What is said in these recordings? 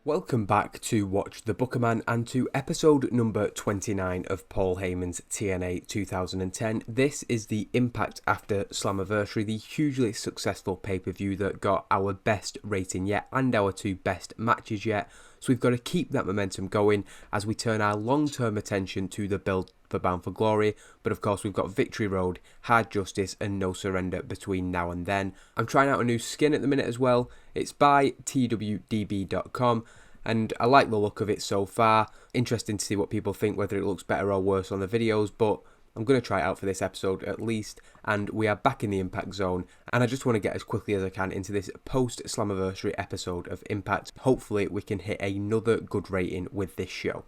Welcome back to Watch the Bookerman and to episode number 29 of Paul Heyman's TNA 2010. This is the Impact After Slammiversary, the hugely successful pay-per-view that got our best rating yet and our two best matches yet. So we've got to keep that momentum going as we turn our long-term attention to the build for Bound for Glory, but of course we've got Victory Road, Hard Justice and No Surrender between now and then. I'm trying out a new skin at the minute as well. It's by TEW and I like the look of it so far. Interesting to see what people think, whether it looks better or worse on the videos, but I'm going to try it out for this episode at least, and we are back in the Impact Zone, and I just want to get as quickly as I can into this post-Slammiversary episode of Impact. Hopefully we can hit another good rating with this show.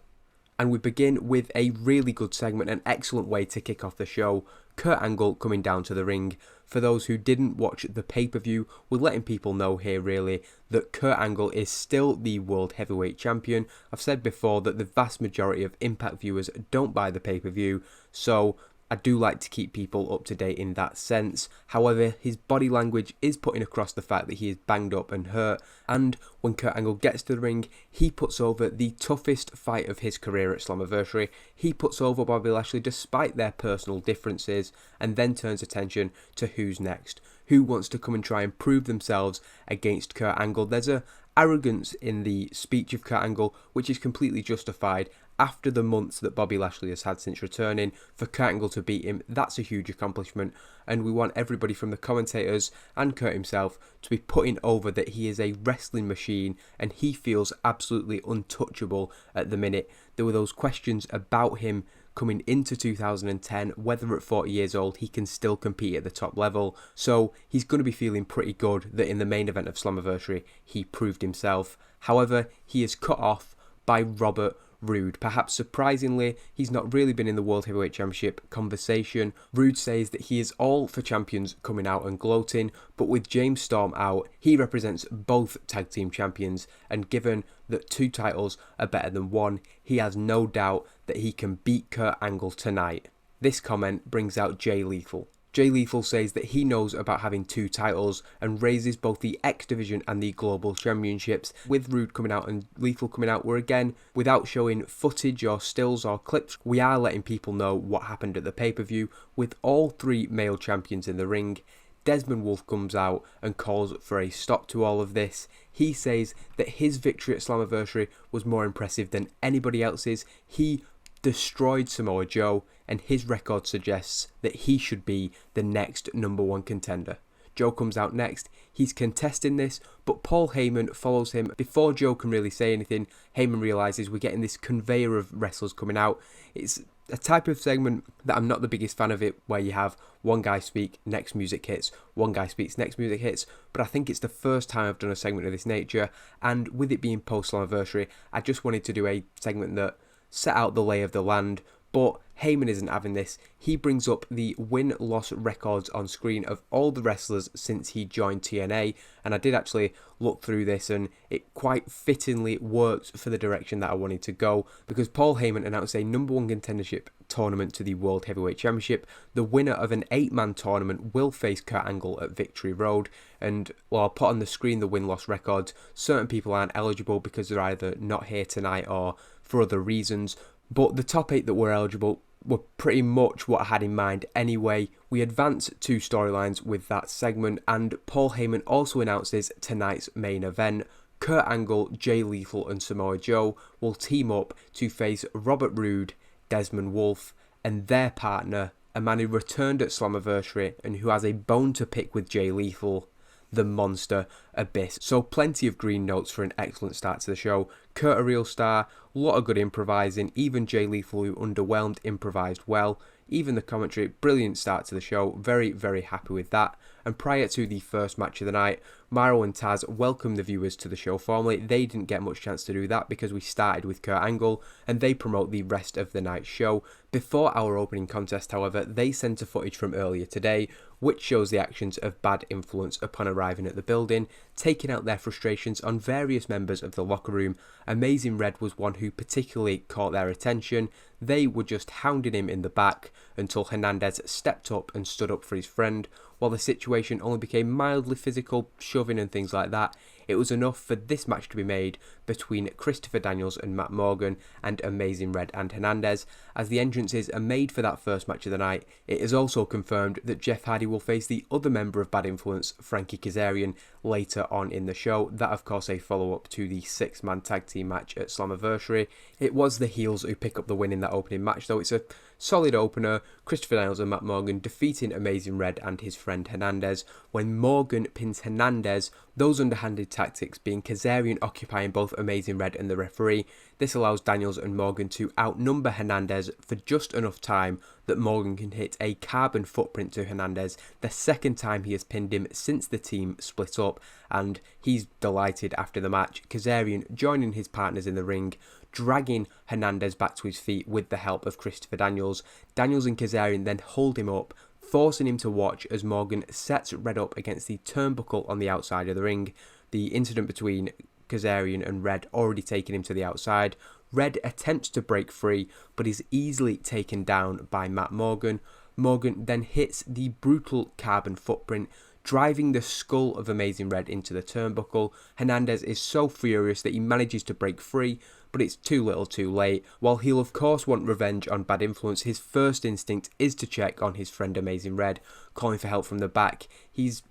And we begin with a really good segment, an excellent way to kick off the show. Kurt Angle coming down to the ring. For those who didn't watch the pay-per-view, we're letting people know here really that Kurt Angle is still the World Heavyweight Champion. I've said before that the vast majority of Impact viewers don't buy the pay-per-view, so I do like to keep people up to date in that sense. However, his body language is putting across the fact that he is banged up and hurt, and when Kurt Angle gets to the ring, he puts over the toughest fight of his career at Slammiversary. He puts over Bobby Lashley despite their personal differences, and then turns attention to who's next. Who wants to come and try and prove themselves against Kurt Angle? There's a arrogance in the speech of Kurt Angle which is completely justified. After the months that Bobby Lashley has had since returning, for Kurt Angle to beat him, that's a huge accomplishment, and we want everybody from the commentators and Kurt himself to be putting over that he is a wrestling machine and he feels absolutely untouchable at the minute. There were those questions about him coming into 2010, whether at 40 years old he can still compete at the top level, so he's going to be feeling pretty good that in the main event of Slammiversary he proved himself. However, he is cut off by Robert Roode. Perhaps surprisingly, he's not really been in the World Heavyweight Championship conversation. Roode says that he is all for champions coming out and gloating, but with James Storm out, he represents both tag team champions, and given that two titles are better than one, he has no doubt that he can beat Kurt Angle tonight. This comment brings out Jay Lethal. Jay Lethal says that he knows about having two titles and raises both the X Division and the Global Championships. With Roode coming out and Lethal coming out, we're again, without showing footage or stills or clips, we are letting people know what happened at the pay-per-view with all three male champions in the ring. Desmond Wolfe comes out and calls for a stop to all of this. He says that his victory at Slammiversary was more impressive than anybody else's. He destroyed Samoa Joe, and his record suggests that he should be the next number one contender. Joe comes out next. He's contesting this, but Paul Heyman follows him. Before Joe can really say anything, Heyman realises we're getting this conveyor of wrestlers coming out. It's a type of segment that I'm not the biggest fan of it, where you have one guy speak, next music hits, one guy speaks, next music hits, but I think it's the first time I've done a segment of this nature, and with it being post-Slammiversary, I just wanted to do a segment that set out the lay of the land. But Heyman isn't having this. He brings up the win-loss records on screen of all the wrestlers since he joined TNA, and I did actually look through this, and it quite fittingly worked for the direction that I wanted to go, because Paul Heyman announced a number one contendership tournament to the World Heavyweight Championship. The winner of an 8-man tournament will face Kurt Angle at Victory Road, and while I'll put on the screen the win-loss records, certain people aren't eligible because they're either not here tonight or for other reasons. But the top 8 that were eligible were pretty much what I had in mind anyway. We advance 2 storylines with that segment, and Paul Heyman also announces tonight's main event. Kurt Angle, Jay Lethal and Samoa Joe will team up to face Robert Roode, Desmond Wolfe and their partner, a man who returned at Slammiversary and who has a bone to pick with Jay Lethal, the Monster Abyss. So plenty of green notes for an excellent start to the show. Kurt a real star, a lot of good improvising, even Jay Lethal, who underwhelmed, improvised well. Even the commentary, brilliant start to the show, very, very happy with that. And prior to the first match of the night, Mauro and Taz welcomed the viewers to the show formally. They didn't get much chance to do that because we started with Kurt Angle, and they promote the rest of the night's show. Before our opening contest, however, they sent a footage from earlier today, which shows the actions of Bad Influence upon arriving at the building, taking out their frustrations on various members of the locker room. Amazing Red was one who particularly caught their attention. They were just hounding him in the back until Hernandez stepped up and stood up for his friend. While the situation only became mildly physical, shoving and things like that, it was enough for this match to be made between Christopher Daniels and Matt Morgan and Amazing Red and Hernandez. As the entrances are made for that first match of the night, it is also confirmed that Jeff Hardy will face the other member of Bad Influence, Frankie Kazarian, later on in the show. That, of course, a follow-up to the 6-man tag team match at Slammiversary. It was the heels who pick up the win in that opening match, though. It's a solid opener. Christopher Daniels and Matt Morgan defeating Amazing Red and his friend Hernandez. When Morgan pins Hernandez, those underhanded tactics being Kazarian occupying both Amazing Red and the referee. This allows Daniels and Morgan to outnumber Hernandez for just enough time that Morgan can hit a carbon footprint to Hernandez, the second time he has pinned him since the team split up, and he's delighted after the match. Kazarian joining his partners in the ring, dragging Hernandez back to his feet with the help of Christopher Daniels. Daniels and Kazarian then hold him up, forcing him to watch as Morgan sets Red up against the turnbuckle on the outside of the ring. The incident between Kazarian and Red already taking him to the outside. Red attempts to break free, but is easily taken down by Matt Morgan. Morgan then hits the brutal carbon footprint, driving the skull of Amazing Red into the turnbuckle. Hernandez is so furious that he manages to break free, but it's too little too late. While he'll of course want revenge on Bad Influence, his first instinct is to check on his friend Amazing Red, calling for help from the back. He's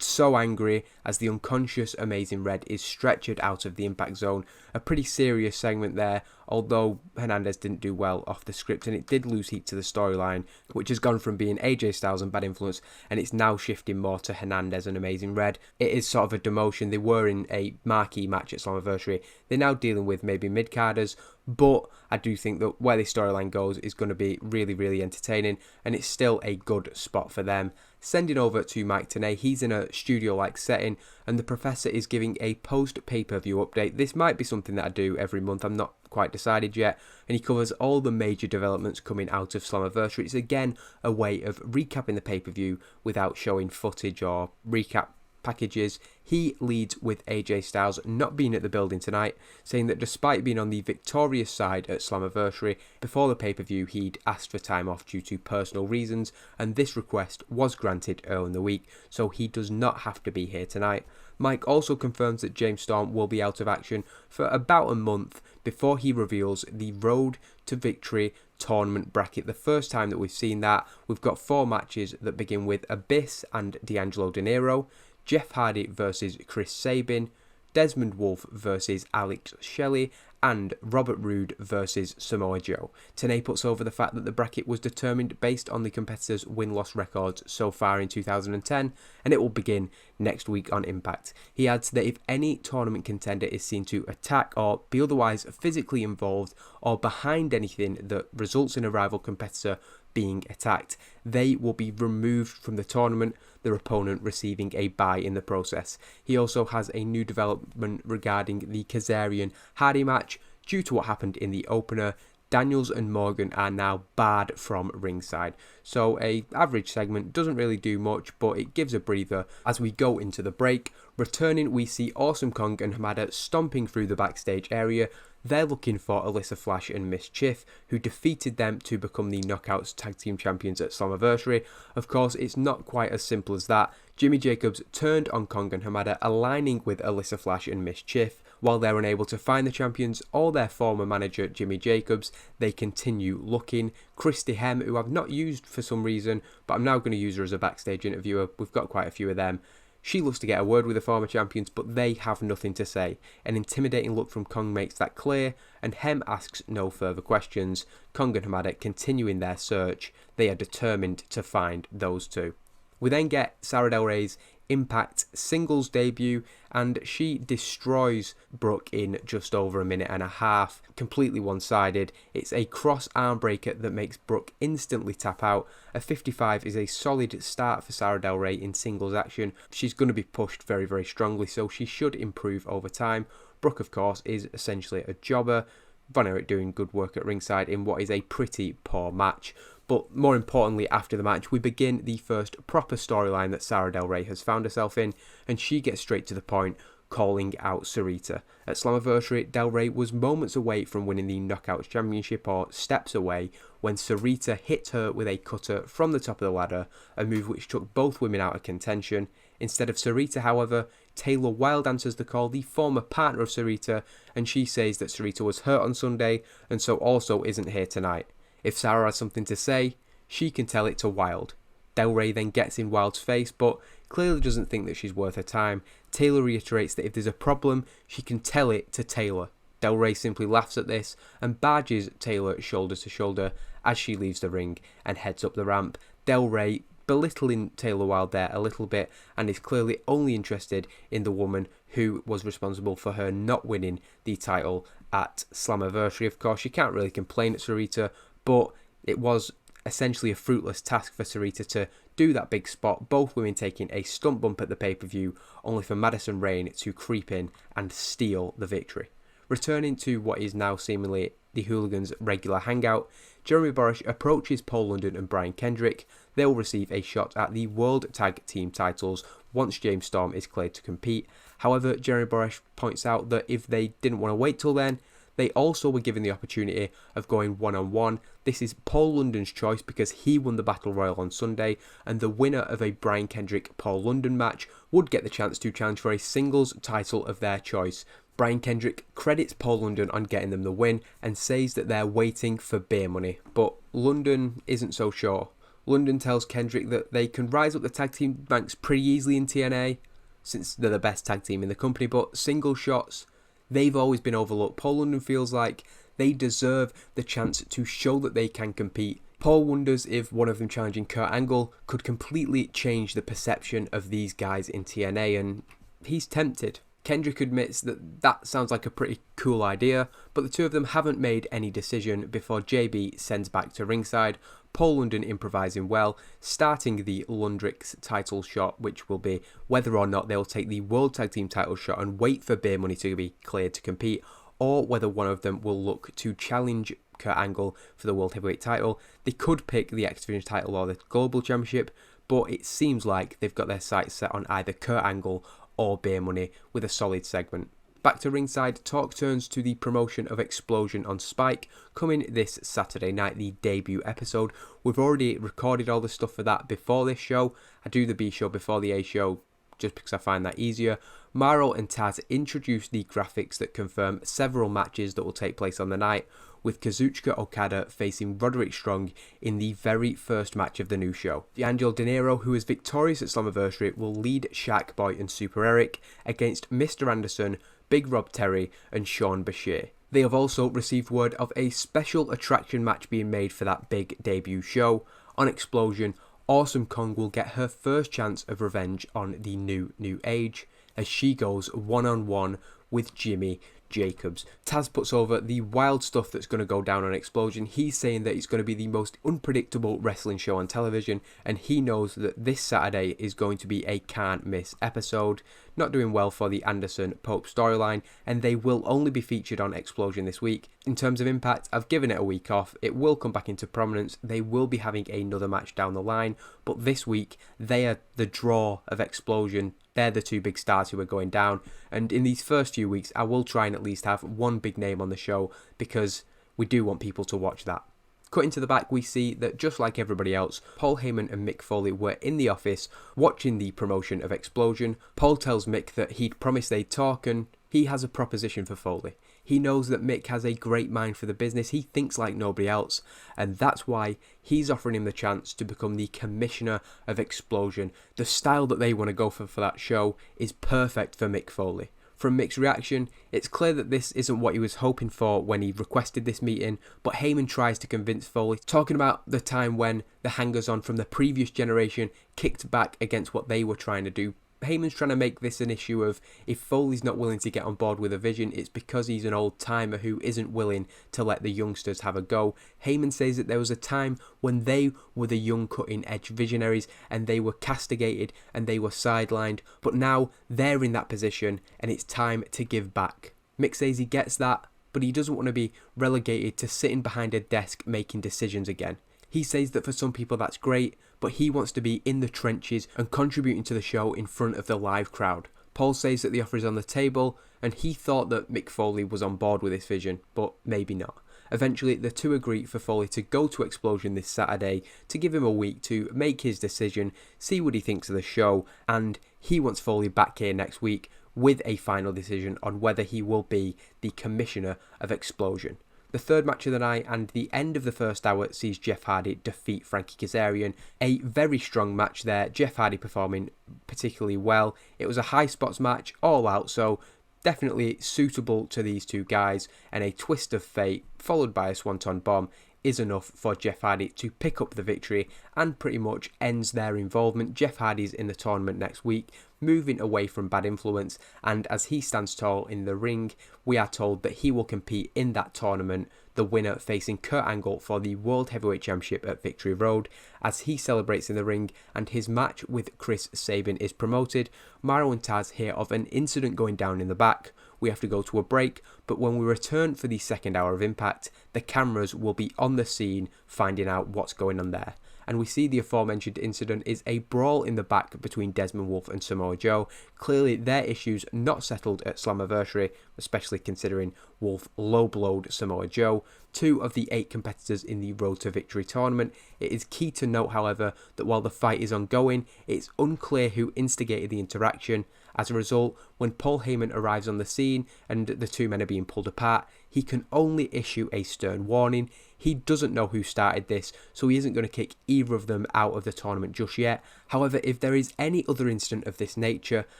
so angry as the unconscious Amazing Red is stretchered out of the impact zone. A pretty serious segment there, although Hernandez didn't do well off the script, and it did lose heat to the storyline, which has gone from being AJ Styles and Bad Influence, and it's now shifting more to Hernandez and Amazing Red. It is sort of a demotion. They were in a marquee match at Slammiversary. They're now dealing with maybe mid-carders, but I do think that where this storyline goes is going to be really, really entertaining, and it's still a good spot for them. Sending over to Mike Tenay, he's in a studio-like setting, and the Professor is giving a post-pay-per-view update. This might be something that I do every month, I'm not quite decided yet, and he covers all the major developments coming out of Slammiversary. It's again a way of recapping the pay-per-view without showing footage or recap packages. He leads with AJ Styles not being at the building tonight, saying that despite being on the victorious side at Slammiversary, before the pay-per-view he'd asked for time off due to personal reasons, and this request was granted early in the week, so he does not have to be here tonight. Mike also confirms that James Storm will be out of action for about a month before he reveals the Road to Victory tournament bracket. The first time that we've seen that, we've got 4 matches that begin with Abyss and D'Angelo De Niro, Jeff Hardy versus Chris Sabin, Desmond Wolfe versus Alex Shelley, and Robert Roode versus Samoa Joe. Tenay puts over the fact that the bracket was determined based on the competitors' win-loss records so far in 2010, and it will begin next week on Impact. He adds that if any tournament contender is seen to attack or be otherwise physically involved or behind anything that results in a rival competitor being attacked, they will be removed from the tournament, their opponent receiving a bye in the process. He also has a new development regarding the Kazarian Hardy match. Due to what happened in the opener, Daniels and Morgan are now barred from ringside. So a average segment, doesn't really do much, but it gives a breather as we go into the break. Returning, we see Awesome Kong and Hamada stomping through the backstage area. They're looking for Alyssa Flash and Mischief, who defeated them to become the Knockouts Tag Team Champions at Slammiversary. Of course, it's not quite as simple as that. Jimmy Jacobs turned on Kong and Hamada, aligning with Alyssa Flash and Mischief. While they're unable to find the champions or their former manager Jimmy Jacobs, they continue looking. Christy Hem, who I've not used for some reason, but I'm now going to use her as a backstage interviewer. We've got quite a few of them. She looks to get a word with the former champions, but they have nothing to say. An intimidating look from Kong makes that clear, and Hem asks no further questions. Kong and Hamada continuing their search. They are determined to find those two. We then get Sara Del Rey's Impact singles debut, and she destroys Brooke in just over a minute and a half, completely one-sided. It's a cross arm breaker that makes Brooke instantly tap out. A 55 is a solid start for Sara Del Rey in singles action. She's going to be pushed very, very strongly, so she should improve over time. Brooke, of course, is essentially a jobber. Von Erich doing good work at ringside in what is a pretty poor match. But more importantly, after the match, we begin the first proper storyline that Sara Del Rey has found herself in, and she gets straight to the point, calling out Sarita. At Slammiversary, Del Rey was moments away from winning the Knockouts Championship, or steps away, when Sarita hit her with a cutter from the top of the ladder, a move which took both women out of contention. Instead of Sarita, however, Taylor Wilde answers the call, the former partner of Sarita, and she says that Sarita was hurt on Sunday and so also isn't here tonight. If Sarah has something to say, she can tell it to Wilde. Del Rey then gets in Wilde's face, but clearly doesn't think that she's worth her time. Taylor reiterates that if there's a problem, she can tell it to Taylor. Del Rey simply laughs at this and barges Taylor shoulder to shoulder as she leaves the ring and heads up the ramp. Del Rey belittling Taylor Wilde there a little bit and is clearly only interested in the woman who was responsible for her not winning the title at Slammiversary. Of course, you can't really complain at Sarita, but it was essentially a fruitless task for Sarita to do that big spot, both women taking a stump bump at the pay-per-view, only for Madison Rayne to creep in and steal the victory. Returning to what is now seemingly the Hooligans' regular hangout, Jeremy Borash approaches Paul London and Brian Kendrick. They will receive a shot at the World Tag Team titles once James Storm is cleared to compete. However, Jeremy Borash points out that if they didn't want to wait till then, they also were given the opportunity of going one-on-one. This is Paul London's choice because he won the Battle Royal on Sunday, and the winner of a Brian Kendrick-Paul London match would get the chance to challenge for a singles title of their choice. Brian Kendrick credits Paul London on getting them the win and says that they're waiting for beer money, but London isn't so sure. London tells Kendrick that they can rise up the tag team ranks pretty easily in TNA, since they're the best tag team in the company, but single shots, they've always been overlooked. Paul London feels like they deserve the chance to show that they can compete. Paul wonders if one of them challenging Kurt Angle could completely change the perception of these guys in TNA, and he's tempted. Kendrick admits that that sounds like a pretty cool idea, but the two of them haven't made any decision before JB sends back to ringside. Paul London improvising well, starting the Lundrix title shot, which will be whether or not they'll take the World Tag Team title shot and wait for beer money to be cleared to compete, or whether one of them will look to challenge Kurt Angle for the World Heavyweight title. They could pick the X Division title or the Global Championship, but it seems like they've got their sights set on either Kurt Angle or beer money with a solid segment. Back to ringside, talk turns to the promotion of Explosion on Spike, coming this Saturday night, the debut episode. We've already recorded all the stuff for that before this show. I do the B show before the A show just because I find that easier. Mauro and Taz introduce the graphics that confirm several matches that will take place on the night, with Kazuchika Okada facing Roderick Strong in the very first match of the new show. Angelo De Niro, who is victorious at Slammiversary, will lead Shaq Boy and Super Eric against Mr. Anderson, Big Rob Terry and Sean Bashir. They have also received word of a special attraction match being made for that big debut show. On Explosion, Awesome Kong will get her first chance of revenge on the New Age as she goes one-on-one with Jimmy Jacobs. Taz puts over the wild stuff that's going to go down on Explosion. He's saying that it's going to be the most unpredictable wrestling show on television, and he knows that this Saturday is going to be a can't miss episode. Not doing well for the Anderson Pope storyline, and they will only be featured on Explosion this week. In terms of impact, I've given it a week off. It will come back into prominence. They will be having another match down the line, but this week they are the draw of Explosion. They're the two big stars who are going down, and in these first few weeks I will try and at least have one big name on the show because we do want people to watch that. Cutting to the back, we see that just like everybody else, Paul Heyman and Mick Foley were in the office watching the promotion of Explosion. Paul tells Mick that he'd promised they'd talk, and he has a proposition for Foley. He knows that Mick has a great mind for the business. He thinks like nobody else, and that's why he's offering him the chance to become the commissioner of Explosion. The style that they want to go for that show is perfect for Mick Foley. From Mick's reaction, it's clear that this isn't what he was hoping for when he requested this meeting, but Heyman tries to convince Foley, talking about the time when the hangers-on from the previous generation kicked back against what they were trying to do. Heyman's trying to make this an issue of if Foley's not willing to get on board with a vision, it's because he's an old timer who isn't willing to let the youngsters have a go. Heyman says that there was a time when they were the young cutting edge visionaries and they were castigated and they were sidelined, but now they're in that position and it's time to give back. Mick says he gets that, but he doesn't want to be relegated to sitting behind a desk making decisions again. He says that for some people that's great, but he wants to be in the trenches and contributing to the show in front of the live crowd. Paul says that the offer is on the table, and he thought that Mick Foley was on board with this vision, but maybe not. Eventually, the two agree for Foley to go to Explosion this Saturday to give him a week to make his decision, see what he thinks of the show, and he wants Foley back here next week with a final decision on whether he will be the commissioner of Explosion. The third match of the night and the end of the first hour sees Jeff Hardy defeat Frankie Kazarian. A very strong match there, Jeff Hardy performing particularly well. It was a high spots match, all out, so definitely suitable to these two guys, and a twist of fate followed by a swanton bomb is enough for Jeff Hardy to pick up the victory and pretty much ends their involvement. Jeff Hardy's in the tournament next week, moving away from Bad Influence, and as he stands tall in the ring, we are told that he will compete in that tournament, the winner facing Kurt Angle for the World Heavyweight Championship at Victory Road. As he celebrates in the ring and his match with Chris Sabin is promoted, Mauro and Taz hear of an incident going down in the back. We have to go to a break, but when we return for the second hour of Impact, the cameras will be on the scene finding out what's going on there. And we see the aforementioned incident is a brawl in the back between Desmond Wolfe and Samoa Joe. Clearly their issues not settled at Slammiversary, especially considering Wolfe low-blowed Samoa Joe, 2 of the 8 competitors in the Road to Victory tournament. It is key to note, however, that while the fight is ongoing, it's unclear who instigated the interaction. As a result, when Paul Heyman arrives on the scene and the two men are being pulled apart, he can only issue a stern warning. He doesn't know who started this, so he isn't going to kick either of them out of the tournament just yet. However, if there is any other incident of this nature,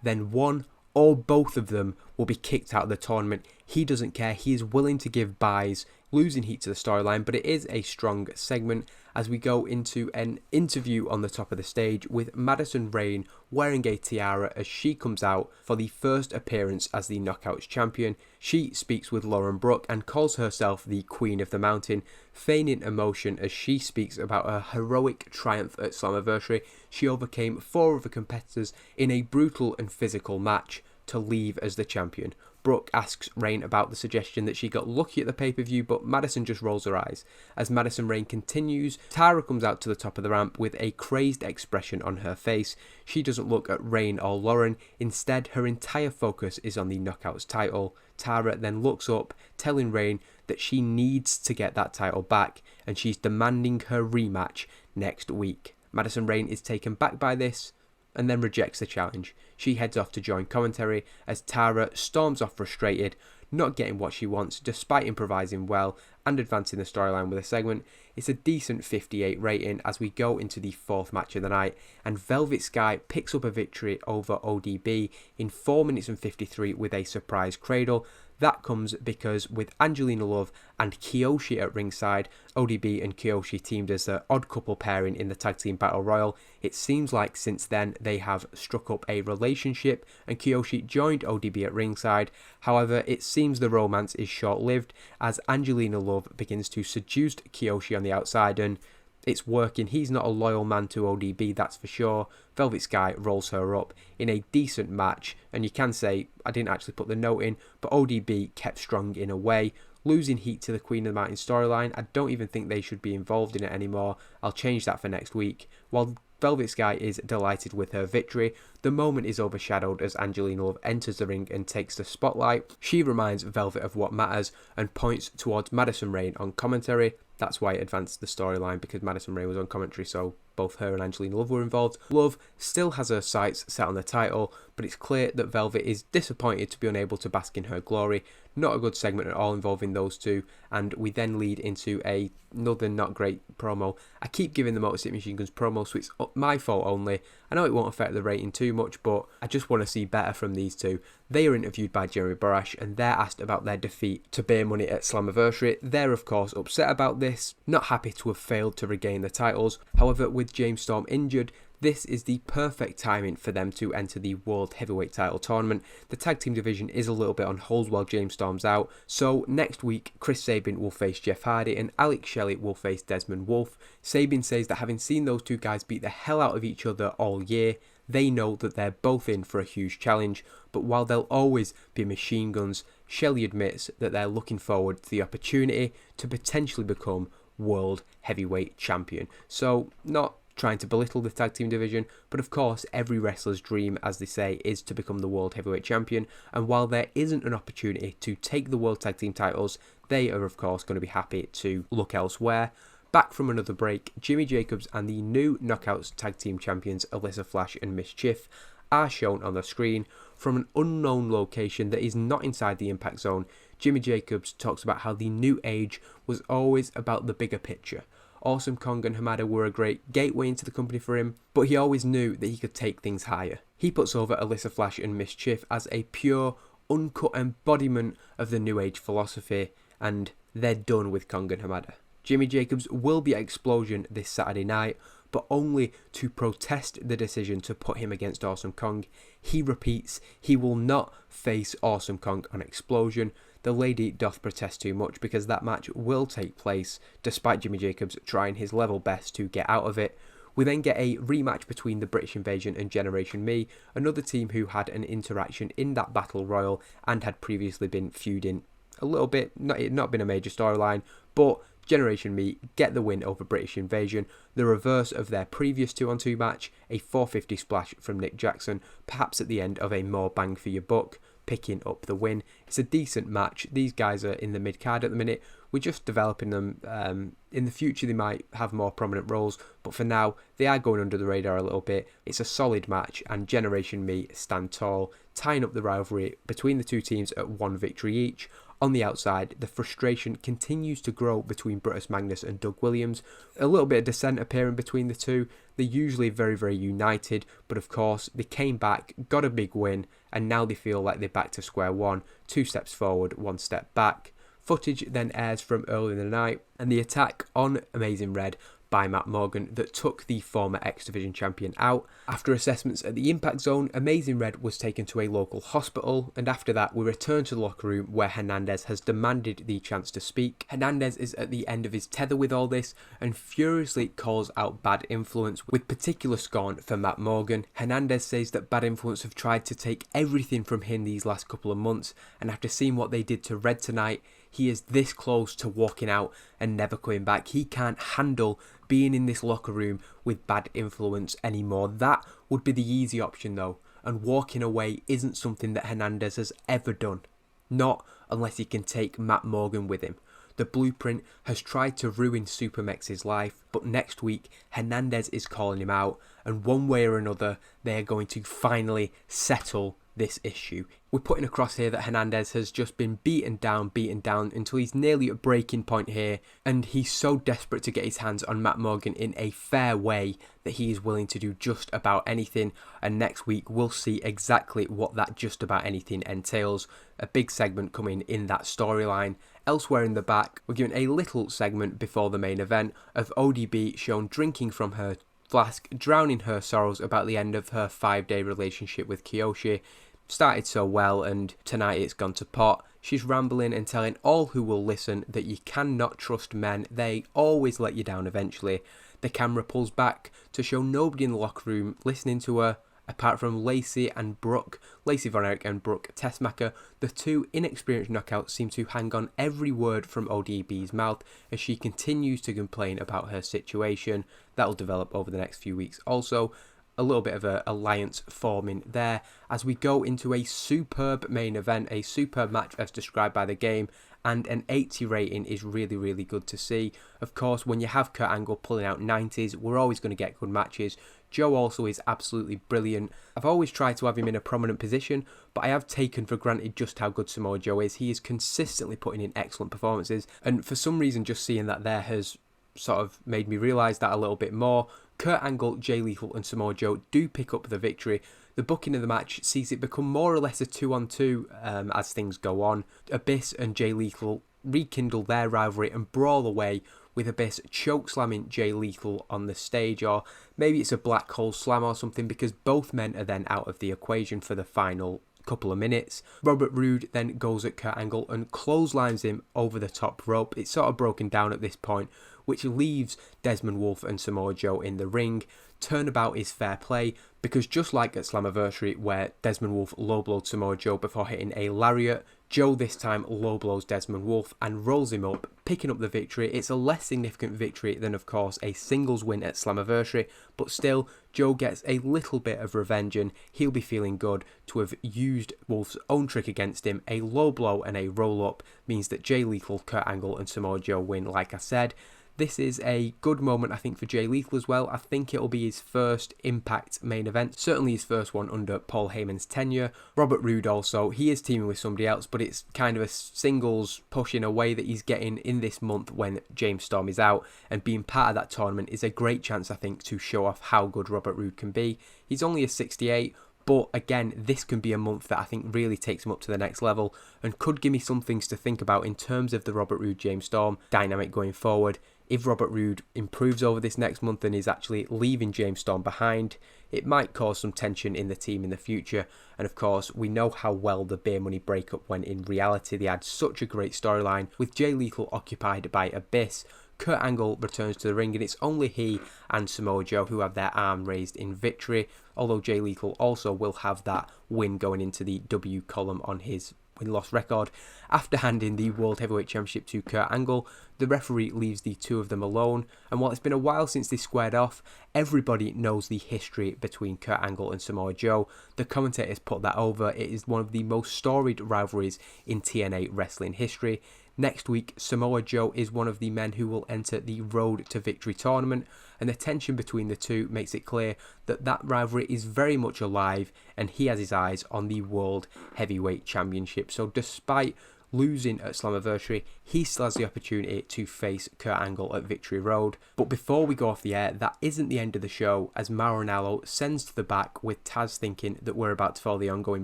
then one or both of them will be kicked out of the tournament. He doesn't care. He is willing to give buys, losing heat to the storyline, but it is a strong segment as we go into an interview on the top of the stage with Madison Rayne wearing a tiara as she comes out for the first appearance as the Knockouts champion. She speaks with Lauren Brooke and calls herself the Queen of the Mountain, feigning emotion as she speaks about her heroic triumph at Slammiversary. She overcame 4 other competitors in a brutal and physical match to leave as the champion. Brooke asks Rayne about the suggestion that she got lucky at the pay-per-view, but Madison just rolls her eyes. As Madison Rayne continues, Tara comes out to the top of the ramp with a crazed expression on her face. She doesn't look at Rayne or Lauren. Instead, her entire focus is on the Knockouts title. Tara then looks up, telling Rayne that she needs to get that title back, and she's demanding her rematch next week. Madison Rayne is taken back by this and then rejects the challenge. She heads off to join commentary as Tara storms off frustrated, not getting what she wants despite improvising well and advancing the storyline with a segment. It's a decent 58 rating as we go into the 4th match of the night, and Velvet Sky picks up a victory over ODB in 4 minutes and 53 with a surprise cradle. That comes because with Angelina Love and Kiyoshi at ringside, ODB and Kiyoshi teamed as the odd couple pairing in the Tag Team Battle Royal. It seems like since then they have struck up a relationship and Kiyoshi joined ODB at ringside. However, it seems the romance is short-lived as Angelina Love begins to seduce Kiyoshi on the outside, and it's working. He's not a loyal man to ODB, that's for sure. Velvet Sky rolls her up in a decent match, and you can say, I didn't actually put the note in, but ODB kept strong in a way, losing heat to the Queen of the Mountain storyline. I don't even think they should be involved in it anymore. I'll change that for next week. While Velvet Sky is delighted with her victory, the moment is overshadowed as Angelina Love enters the ring and takes the spotlight. She reminds Velvet of what matters and points towards Madison Rayne on commentary. That's why it advanced the storyline, because Madison Rayne was on commentary, so both her and Angelina Love were involved. Love still has her sights set on the title, but it's clear that Velvet is disappointed to be unable to bask in her glory. Not a good segment at all involving those two, and we then lead into another not great promo. I keep giving the Motor City Machine Guns promo, so it's my fault only. I know it won't affect the rating too much, but I just want to see better from these two. They are interviewed by Jeremy Borash, and they're asked about their defeat to Beer Money at Slammiversary. They're of course upset about this, not happy to have failed to regain the titles. However, with James Storm injured, this is the perfect timing for them to enter the World Heavyweight title tournament. The tag team division is a little bit on hold while James Storm's out, so next week Chris Sabin will face Jeff Hardy and Alex Shelley will face Desmond Wolfe. Sabin says that having seen those two guys beat the hell out of each other all year, they know that they're both in for a huge challenge, but while they'll always be machine guns, Shelley admits that they're looking forward to the opportunity to potentially become World Heavyweight Champion. So, not trying to belittle the tag team division, but of course every wrestler's dream, as they say, is to become the World Heavyweight Champion, and while there isn't an opportunity to take the World Tag Team titles they are of course going to be happy to look elsewhere. Back from another break, Jimmy Jacobs and the new Knockouts Tag Team Champions Alyssa Flash and Mischief are shown on the screen from an unknown location that is not inside the Impact Zone. Jimmy Jacobs talks about how the new age was always about the bigger picture. Awesome Kong and Hamada were a great gateway into the company for him, but he always knew that he could take things higher. He puts over Alyssa Flash and Mischief as a pure, uncut embodiment of the new age philosophy, and they're done with Kong and Hamada. Jimmy Jacobs will be at Explosion this Saturday night, but only to protest the decision to put him against Awesome Kong. He repeats he will not face Awesome Kong on Explosion. The lady doth protest too much because that match will take place despite Jimmy Jacobs trying his level best to get out of it. We then get a rematch between the British Invasion and Generation Me, another team who had an interaction in that Battle Royal and had previously been feuding a little bit. It not been a major storyline, but Generation Me get the win over British Invasion, the reverse of their previous 2-on-2 match, a 450 splash from Nick Jackson, perhaps at the end of a more bang for your buck, picking up the win. It's a decent match. These guys are in the mid-card at the minute. We're just developing them. In the future they might have more prominent roles, but for now they are going under the radar a little bit. It's a solid match and Generation Me stand tall, tying up the rivalry between the two teams at one victory each. On the outside, the frustration continues to grow between Brutus Magnus and Doug Williams. A little bit of dissent appearing between the two. They're usually very, very united, but of course, they came back, got a big win, and now they feel like they're back to square one. 2 steps forward, 1 step back. Footage then airs from early in the night, and the attack on Amazing Red by Matt Morgan that took the former X Division champion out. After assessments at the Impact Zone, Amazing Red was taken to a local hospital, and after that we return to the locker room where Hernandez has demanded the chance to speak. Hernandez is at the end of his tether with all this and furiously calls out Bad Influence with particular scorn for Matt Morgan. Hernandez says that Bad Influence have tried to take everything from him these last couple of months, and after seeing what they did to Red tonight, he is this close to walking out and never coming back. He can't handle being in this locker room with Bad Influence anymore. That would be the easy option though, and walking away isn't something that Hernandez has ever done. Not unless he can take Matt Morgan with him. The Blueprint has tried to ruin Supermex's life, but next week Hernandez is calling him out, and one way or another they are going to finally settle this issue. We're putting across here that Hernandez has just been beaten down until he's nearly at breaking point here, and he's so desperate to get his hands on Matt Morgan in a fair way that he is willing to do just about anything, and next week we'll see exactly what that just about anything entails. A big segment coming in that storyline. Elsewhere in the back, we're given a little segment before the main event of ODB shown drinking from her flask, drowning her sorrows about the end of her 5-day relationship with Kiyoshi. Started so well, and tonight it's gone to pot. She's rambling and telling all who will listen that you cannot trust men. They always let you down eventually. The camera pulls back to show nobody in the locker room listening to her, apart from Lacey and Brooke. Lacey Von Erich and Brooke Tessmacher, the two inexperienced knockouts, seem to hang on every word from ODB's mouth as she continues to complain about her situation. That'll develop over the next few weeks also. A little bit of an alliance forming there as we go into a superb main event, a superb match as described by the game, and an 80 rating is really, really good to see. Of course, when you have Kurt Angle pulling out 90s, we're always going to get good matches. Joe also is absolutely brilliant. I've always tried to have him in a prominent position, but I have taken for granted just how good Samoa Joe is. He is consistently putting in excellent performances, and for some reason just seeing that there has sort of made me realise that a little bit more. Kurt Angle, Jay Lethal and Samoa Joe do pick up the victory. The booking of the match sees it become more or less a 2-on-2 as things go on. Abyss and Jay Lethal rekindle their rivalry and brawl away, with Abyss chokeslamming Jay Lethal on the stage, or maybe it's a black hole slam or something, because both men are then out of the equation for the final couple of minutes. Robert Roode then goes at Kurt Angle and clotheslines him over the top rope. It's sort of broken down at this point, which leaves Desmond Wolfe and Samoa Joe in the ring. Turnabout is fair play, because just like at Slammiversary, where Desmond Wolfe low blowed Samoa Joe before hitting a lariat, Joe this time low blows Desmond Wolfe and rolls him up, picking up the victory. It's a less significant victory than, of course, a singles win at Slammiversary, but still, Joe gets a little bit of revenge and he'll be feeling good to have used Wolfe's own trick against him. A low blow and a roll up means that Jay Lethal, Kurt Angle and Samoa Joe win, like I said. This is a good moment, I think, for Jay Lethal as well. I think it'll be his first Impact main event, certainly his first one under Paul Heyman's tenure. Robert Roode also, he is teaming with somebody else, but it's kind of a singles push in a way that he's getting in this month when James Storm is out, and being part of that tournament is a great chance, I think, to show off how good Robert Roode can be. He's only a 68, but again, this can be a month that I think really takes him up to the next level and could give me some things to think about in terms of the Robert Roode-James Storm dynamic going forward. If Robert Roode improves over this next month and is actually leaving James Storm behind, it might cause some tension in the team in the future. And of course, we know how well the Beer Money breakup went in reality. They had such a great storyline with Jay Lethal occupied by Abyss. Kurt Angle returns to the ring, and it's only he and Samoa Joe who have their arm raised in victory, although Jay Lethal also will have that win going into the W column on his win-loss record. After handing the World Heavyweight Championship to Kurt Angle, the referee leaves the two of them alone, and while it's been a while since they squared off, everybody knows the history between Kurt Angle and Samoa Joe. The commentators put that over. It is one of the most storied rivalries in TNA wrestling history. Next week, Samoa Joe is one of the men who will enter the Road to Victory tournament, and the tension between the two makes it clear that that rivalry is very much alive, and he has his eyes on the World Heavyweight Championship. So despite losing at Slammiversary, he still has the opportunity to face Kurt Angle at Victory Road. But before we go off the air, that isn't the end of the show, as Maranello sends to the back with Taz thinking that we're about to follow the ongoing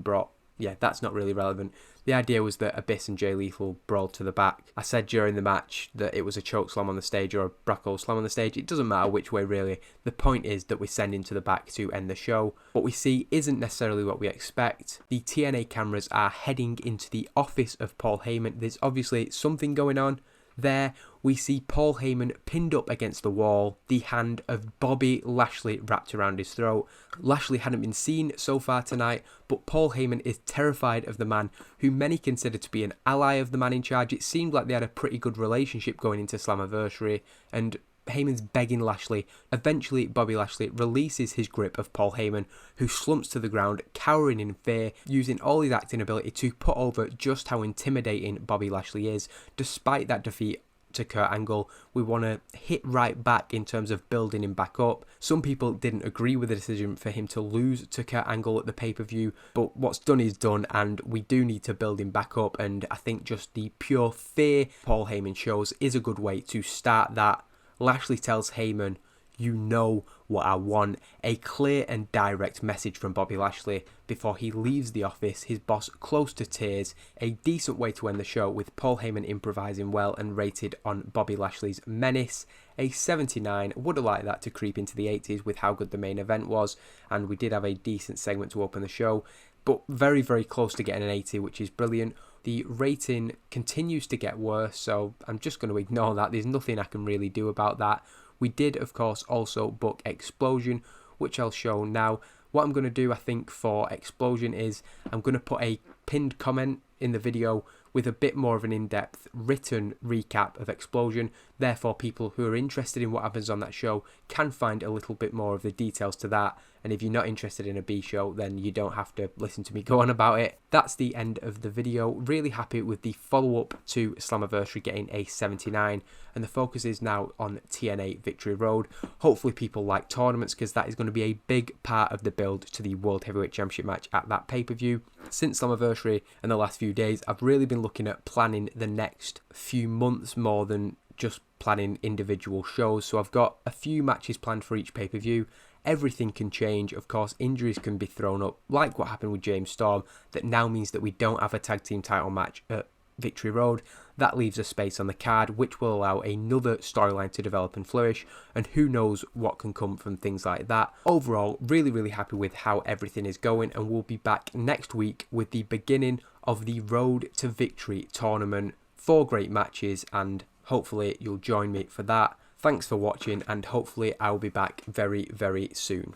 Brock. Yeah, that's not really relevant. The idea was that Abyss and Jay Lethal brawled to the back. I said during the match that it was a choke slam on the stage or a Bracco slam on the stage. It doesn't matter which way really. The point is that we send him to the back to end the show. What we see isn't necessarily what we expect. The TNA cameras are heading into the office of Paul Heyman. There's obviously something going on. There, we see Paul Heyman pinned up against the wall, the hand of Bobby Lashley wrapped around his throat. Lashley hadn't been seen so far tonight, but Paul Heyman is terrified of the man who many consider to be an ally of the man in charge. It seemed like they had a pretty good relationship going into Slammiversary, and Heyman's begging Lashley. Eventually, Bobby Lashley releases his grip of Paul Heyman, who slumps to the ground, cowering in fear, using all his acting ability to put over just how intimidating Bobby Lashley is. Despite that defeat to Kurt Angle, we want to hit right back in terms of building him back up. Some people didn't agree with the decision for him to lose to Kurt Angle at the pay-per-view, but what's done is done, and we do need to build him back up, and I think just the pure fear Paul Heyman shows is a good way to start that. Lashley tells Heyman, "You know what I want." A clear and direct message from Bobby Lashley before he leaves the office, his boss close to tears. A decent way to end the show with Paul Heyman improvising well and rated on Bobby Lashley's menace. A 79, would have liked that to creep into the 80s with how good the main event was, and we did have a decent segment to open the show, but very, very close to getting an 80, which is brilliant. The rating continues to get worse, so I'm just going to ignore that. There's nothing I can really do about that. We did, of course, also book Explosion, which I'll show now. What I'm going to do, I think, for Explosion is I'm going to put a pinned comment in the video with a bit more of an in-depth written recap of Explosion. Therefore, people who are interested in what happens on that show can find a little bit more of the details to that. And if you're not interested in a B show, then you don't have to listen to me go on about it. That's the end of the video. Really happy with the follow-up to Slammiversary getting a 79. And the focus is now on TNA Victory Road. Hopefully people like tournaments, because that is going to be a big part of the build to the World Heavyweight Championship match at that pay-per-view. Since Slammiversary and the last few days, I've really been looking at planning the next few months more than just planning individual shows. So I've got a few matches planned for each pay-per-view. Everything can change. Of course, injuries can be thrown up, like what happened with James Storm. That now means that we don't have a tag team title match at Victory Road. That leaves a space on the card, which will allow another storyline to develop and flourish, and who knows what can come from things like that. Overall, really, really happy with how everything is going, and we'll be back next week with the beginning of the Road to Victory tournament. 4 great matches, and hopefully you'll join me for that. Thanks for watching, and hopefully I'll be back very, very soon.